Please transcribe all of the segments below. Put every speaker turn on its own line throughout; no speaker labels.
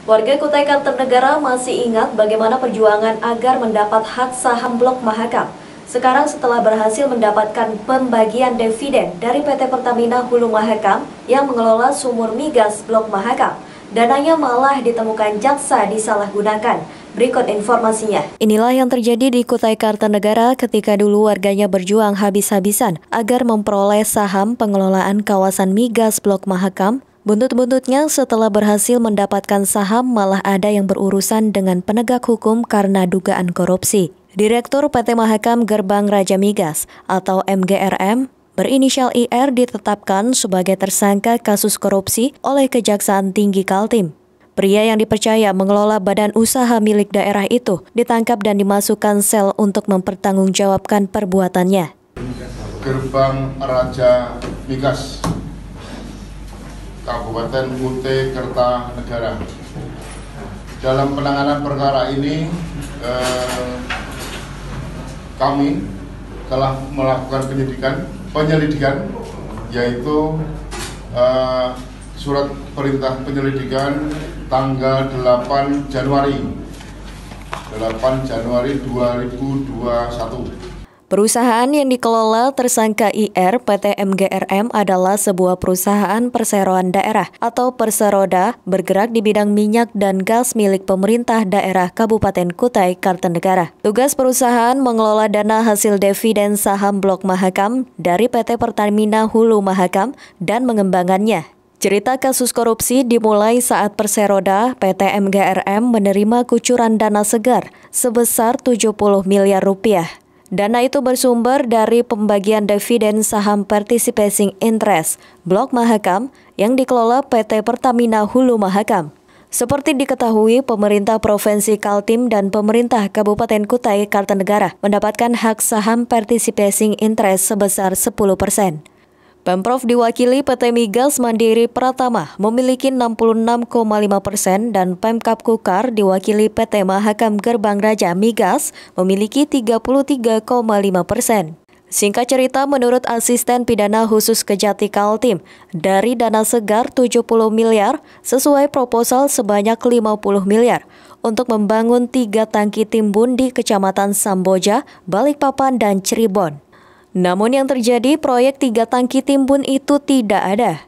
Warga Kutai Kartanegara masih ingat bagaimana perjuangan agar mendapat hak saham Blok Mahakam. Sekarang setelah berhasil mendapatkan pembagian dividen dari PT Pertamina Hulu Mahakam yang mengelola sumur migas Blok Mahakam, dananya malah ditemukan jaksa disalahgunakan. Berikut informasinya. Inilah yang terjadi di Kutai Kartanegara ketika dulu warganya berjuang habis-habisan agar memperoleh saham pengelolaan kawasan migas Blok Mahakam. Buntut-buntutnya setelah berhasil mendapatkan saham malah ada yang berurusan dengan penegak hukum karena dugaan korupsi. Direktur PT Mahakam Gerbang Raja Migas atau MGRM berinisial IR ditetapkan sebagai tersangka kasus korupsi oleh Kejaksaan Tinggi Kaltim. Pria yang dipercaya mengelola badan usaha milik daerah itu ditangkap dan dimasukkan sel untuk mempertanggungjawabkan perbuatannya.
Gerbang Raja Migas Kabupaten Kutai Kartanegara. Dalam penanganan perkara ini, kami telah melakukan penyelidikan, yaitu surat perintah penyelidikan tanggal 8 Januari 2021.
Perusahaan yang dikelola tersangka IR PT MGRM adalah sebuah perusahaan perseroan daerah atau Perseroda bergerak di bidang minyak dan gas milik pemerintah daerah Kabupaten Kutai Kartanegara. Tugas perusahaan mengelola dana hasil dividen saham Blok Mahakam dari PT Pertamina Hulu Mahakam dan mengembangkannya. Cerita kasus korupsi dimulai saat Perseroda PT MGRM menerima kucuran dana segar sebesar 70 miliar rupiah. Dana itu bersumber dari pembagian dividen saham Participating Interest Blok Mahakam yang dikelola PT Pertamina Hulu Mahakam. Seperti diketahui, pemerintah Provinsi Kaltim dan pemerintah Kabupaten Kutai Kartanegara mendapatkan hak saham Participating Interest sebesar 10%. Pemprov diwakili PT Migas Mandiri Pratama memiliki 66,5% dan Pemkab Kukar diwakili PT Mahakam Gerbang Raja Migas memiliki 33,5%. Singkat cerita, menurut Asisten Pidana Khusus Kejati Kaltim, dari dana segar 70 miliar sesuai proposal sebanyak 50 miliar untuk membangun 3 tangki timbun di Kecamatan Samboja, Balikpapan, dan Cirebon. Namun yang terjadi, proyek 3 tangki timbun itu tidak ada.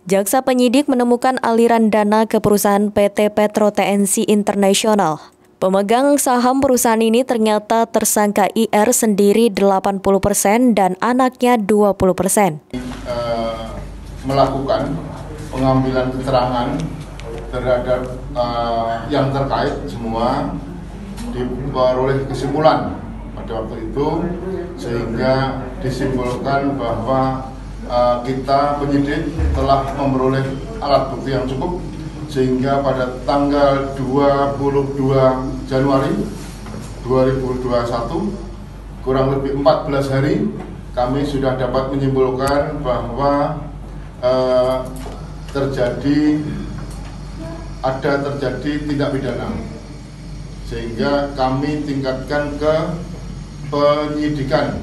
Jaksa penyidik menemukan aliran dana ke perusahaan PT Petro TNC International. Pemegang saham perusahaan ini ternyata tersangka IR sendiri 80% dan anaknya 20%.
Melakukan pengambilan keterangan terhadap yang terkait semua, diperoleh kesimpulan pada waktu itu, sehingga disimpulkan bahwa kita penyidik telah memperoleh alat bukti yang cukup, sehingga pada tanggal 22 Januari 2021, kurang lebih 14 hari, kami sudah dapat menyimpulkan bahwa terjadi tindak pidana, sehingga kami tingkatkan ke penyidikan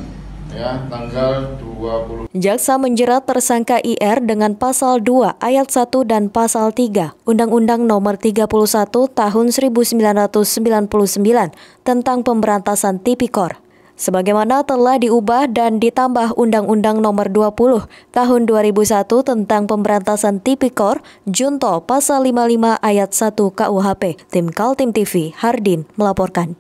tanggal 20.
Jaksa menjerat tersangka IR dengan pasal 2 ayat 1 dan pasal 3 Undang-Undang Nomor 31 Tahun 1999 tentang Pemberantasan Tipikor, sebagaimana telah diubah dan ditambah Undang-Undang Nomor 20 Tahun 2001 tentang Pemberantasan Tipikor Junto pasal 55 ayat 1 KUHP. Tim Kaltim TV, Hardin melaporkan.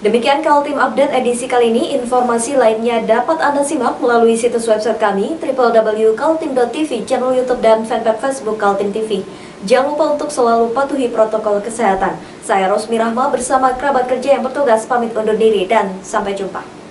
Demikian Kaltim Update edisi kali ini. Informasi lainnya dapat Anda simak melalui situs website kami www.kaltim.tv, channel YouTube dan fanpage Facebook Kaltim TV. Jangan lupa untuk selalu patuhi protokol kesehatan. Saya Rosmi Rahma bersama kerabat kerja yang bertugas pamit undur diri dan sampai jumpa.